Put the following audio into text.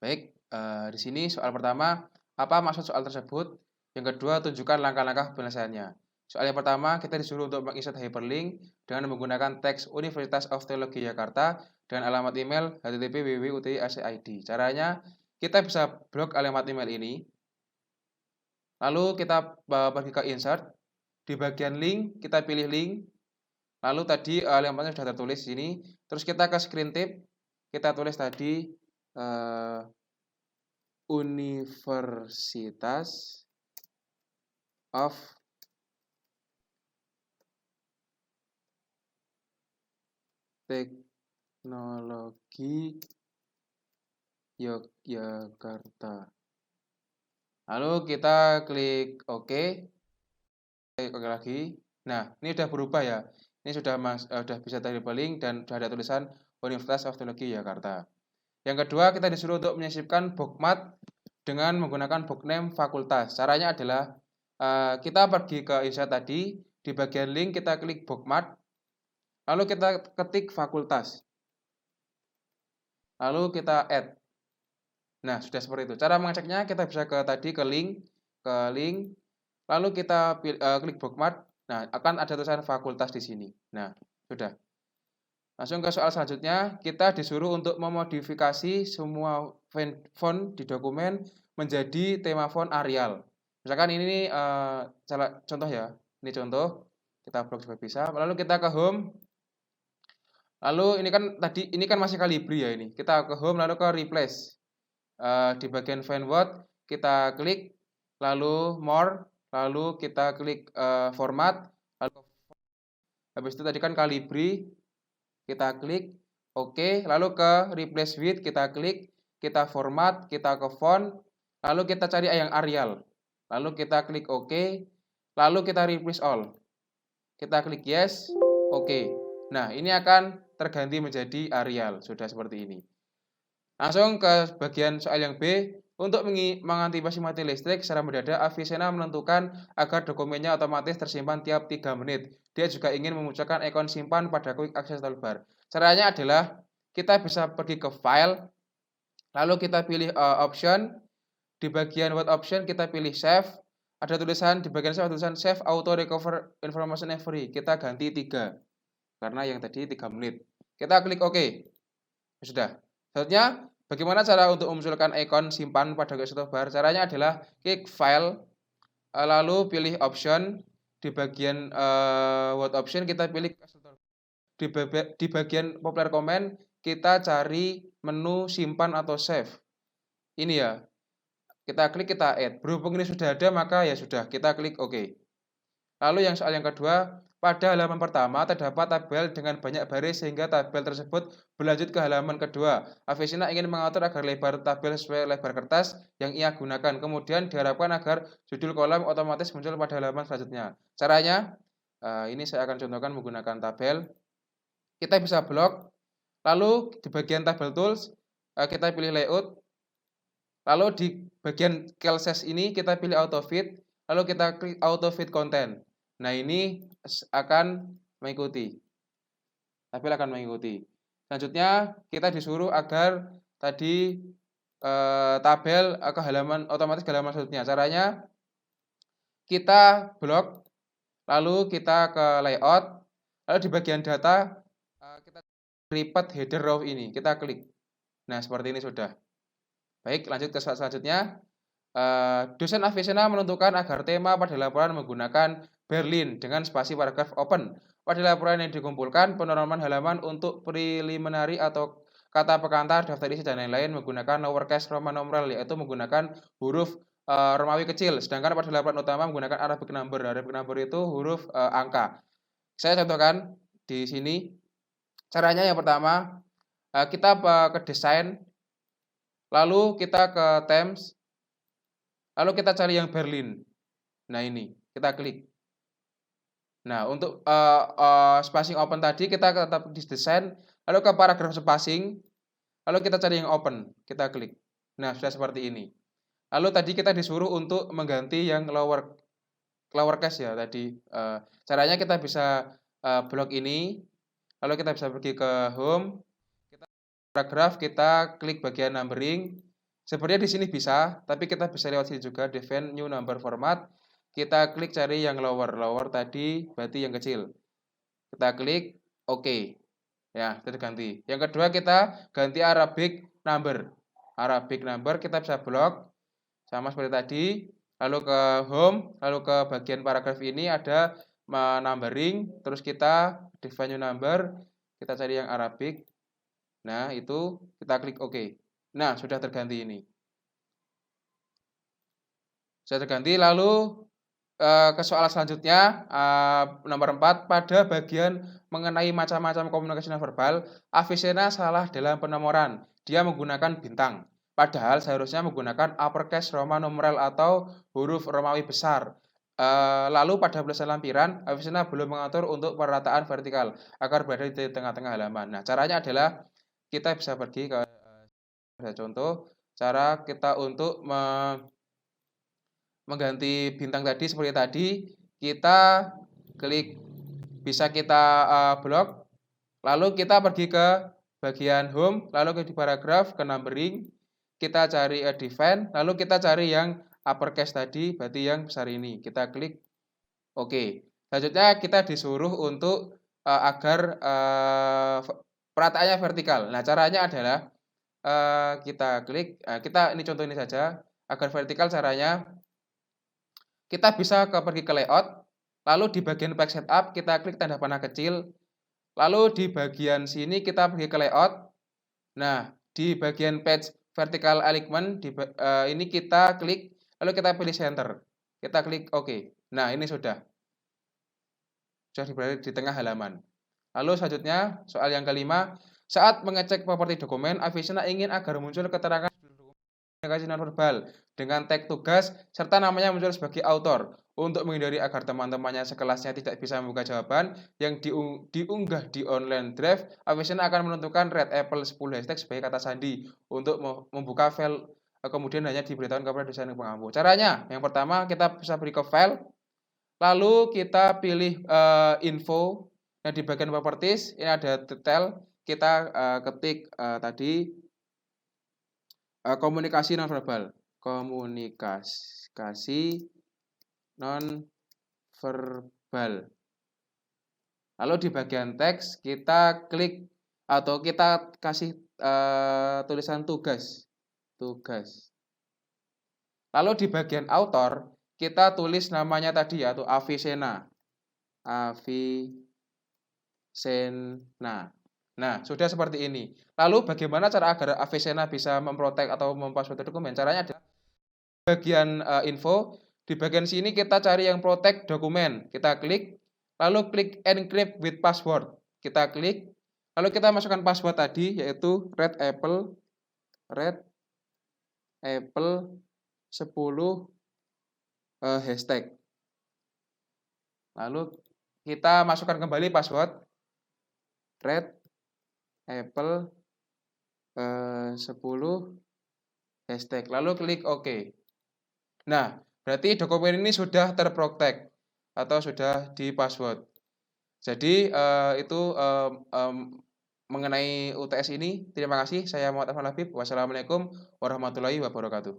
Baik, di sini soal pertama, apa maksud soal tersebut? Yang kedua, tunjukkan langkah-langkah penyelesaiannya. Soal yang pertama, kita disuruh untuk menginsert hyperlink dengan menggunakan teks Universitas of Technology Jakarta dengan alamat email http://www.uti.ac.id. Caranya, kita bisa blok alamat email ini, lalu kita pergi ke insert, di bagian link kita pilih link, lalu tadi alamatnya sudah tertulis di sini, terus kita ke screen tip, kita tulis tadi Universitas of Teknologi Yogyakarta. Lalu kita klik OK. Klik OK lagi. Nah, ini sudah berubah ya. Ini sudah bisa terlabeling dan sudah ada tulisan Universitas of Teknologi Yogyakarta. Yang kedua, kita disuruh untuk menyisipkan bookmark dengan menggunakan bookname fakultas. Caranya adalah kita pergi ke insert tadi, di bagian link kita klik bookmark, lalu kita ketik fakultas, lalu kita add. Nah, sudah seperti itu. Cara mengeceknya kita bisa ke link, lalu kita klik bookmark. Nah, akan ada tulisan fakultas di sini. Nah, sudah. Langsung ke soal selanjutnya, kita disuruh untuk memodifikasi semua font di dokumen menjadi tema font Arial. Misalkan ini contoh ya, ini contoh, kita blok juga bisa. Lalu kita ke home, lalu ini kan masih Calibri ya ini. Kita ke home lalu ke replace. Di bagian find word kita klik, lalu more, lalu kita klik format, lalu habis itu tadi kan Calibri, kita klik OK, lalu ke replace with kita klik, kita format, kita ke font, lalu kita cari yang Arial, lalu kita klik OK, lalu kita replace all, kita klik yes, OK. Nah, ini akan terganti menjadi Arial, sudah seperti ini. Langsung ke bagian soal yang B. Untuk mengantisipasi mati listrik secara mendadak, Avicenna menentukan agar dokumennya otomatis tersimpan tiap 3 menit. Dia juga ingin memunculkan ikon simpan pada quick access toolbar. Caranya adalah kita bisa pergi ke file, lalu kita pilih option. Di bagian word option kita pilih save. Ada tulisan di bagian save, tulisan save auto recover information every. Kita ganti 3 karena yang tadi 3 menit. Kita klik OK. Sudah. Selanjutnya, bagaimana cara untuk memunculkan ikon simpan pada toolbar? Caranya adalah klik file, lalu pilih option. Di bagian word option kita pilih di bagian popular comment kita cari menu simpan atau save. Ini ya. Kita klik, kita add. Berhubung ini sudah ada, maka ya sudah, kita klik OK. Lalu yang soal yang kedua, pada halaman pertama terdapat tabel dengan banyak baris sehingga tabel tersebut berlanjut ke halaman kedua. Avicenna ingin mengatur agar lebar tabel sesuai lebar kertas yang ia gunakan. Kemudian diharapkan agar judul kolom otomatis muncul pada halaman selanjutnya. Caranya, ini saya akan contohkan menggunakan tabel. Kita bisa blok, lalu di bagian tabel tools, kita pilih layout, lalu di bagian cell ini kita pilih auto fit, lalu kita klik auto fit content. Nah, ini akan mengikuti. Tabel akan mengikuti. Selanjutnya, kita disuruh agar tadi tabel ke halaman otomatis ke halaman selanjutnya. Caranya kita blok, lalu kita ke layout, lalu di bagian data kita repeat header row ini, kita klik. Nah, seperti ini sudah. Baik, lanjut ke selanjutnya. Dosen Avicenna menentukan agar tema pada laporan menggunakan Berlin dengan spasi paragraf open. Pada laporan yang dikumpulkan, penanaman halaman untuk preliminary atau kata pengantar, daftar isi, dan lain-lain menggunakan lowercase Roman numeral, yaitu menggunakan huruf Romawi kecil. Sedangkan pada laporan utama menggunakan Arabic number. Arabic number itu huruf angka. Saya contohkan di sini. Caranya yang pertama, kita ke desain, lalu kita ke themes, lalu kita cari yang Berlin. Nah, ini kita klik. Nah, untuk spacing open tadi kita tetap di desain, lalu ke paragraf spacing, lalu kita cari yang open, kita klik. Nah, sudah seperti ini. Lalu tadi kita disuruh untuk mengganti yang lowercase ya tadi. Caranya kita bisa blok ini, lalu kita bisa pergi ke home, kita paragraf, kita klik bagian numbering, Sebenarnya di sini bisa, tapi kita bisa lewat sini juga, define new number format. Kita klik cari yang lower tadi berarti yang kecil. Kita klik oke. Ya, sudah ganti. Yang kedua kita ganti Arabic number. Arabic number kita bisa blok sama seperti tadi. Lalu ke home, lalu ke bagian paragraf ini ada numbering, terus kita define new number, kita cari yang Arabic. Nah, itu kita klik oke. Nah, sudah terganti ini. Sudah terganti, lalu ke soal selanjutnya, nomor 4, pada bagian mengenai macam-macam komunikasi nonverbal, Avicenna salah dalam penomoran. Dia menggunakan bintang, padahal seharusnya menggunakan uppercase Roman numeral atau huruf Romawi besar. Lalu pada tulisan lampiran, Avicenna belum mengatur untuk perataan vertikal agar berada di tengah-tengah halaman. Nah, caranya adalah kita bisa pergi ke contoh, cara kita untuk mengganti bintang tadi seperti tadi, kita klik, bisa kita blok, lalu kita pergi ke bagian home, lalu ke di paragraf, ke numbering, kita cari define, lalu kita cari yang uppercase tadi, berarti yang besar ini, kita klik oke. Selanjutnya kita disuruh untuk agar perataannya vertikal. Nah, caranya adalah kita klik, ini contoh ini saja, agar vertikal caranya kita bisa pergi ke layout, lalu di bagian page setup kita klik tanda panah kecil, lalu di bagian sini kita pergi ke layout. Nah, di bagian page vertical alignment ini kita klik, lalu kita pilih center, kita klik oke. Nah, ini sudah berada di tengah halaman. Lalu selanjutnya soal yang kelima, saat mengecek properti dokumen, Avicenna ingin agar muncul keterangan komunikasi nonverbal dengan tag tugas serta namanya muncul sebagai autor. Untuk menghindari agar teman-temannya sekelasnya tidak bisa membuka jawaban yang diunggah di online drive, Avicenna akan menentukan red apple 10 hashtag sebagai kata sandi untuk membuka file, kemudian hanya diberitahukan kepada dosen pengampu. Caranya, yang pertama kita bisa beri ke file, lalu kita pilih info. Nah, di bagian properties ini ada detail, kita ketik tadi komunikasi nonverbal. Komunikasi nonverbal. Lalu di bagian teks kita klik atau kita kasih tulisan tugas. Lalu di bagian author kita tulis namanya tadi atau Avicenna. Nah, sudah seperti ini. Lalu bagaimana cara agar Avicenna bisa memprotek atau memprotect dokumen? Caranya adalah bagian info, di bagian sini kita cari yang protect dokumen. Kita klik, lalu klik encrypt with password. Kita klik, lalu kita masukkan password tadi yaitu red apple 10 hashtag. Lalu kita masukkan kembali password red apple 10 hashtag. Lalu klik OK. Nah, berarti dokumen ini sudah terprotect atau sudah di password. Jadi itu mengenai UTS ini. Terima kasih. Saya Muhammad Afan Labib. Wassalamualaikum warahmatullahi wabarakatuh.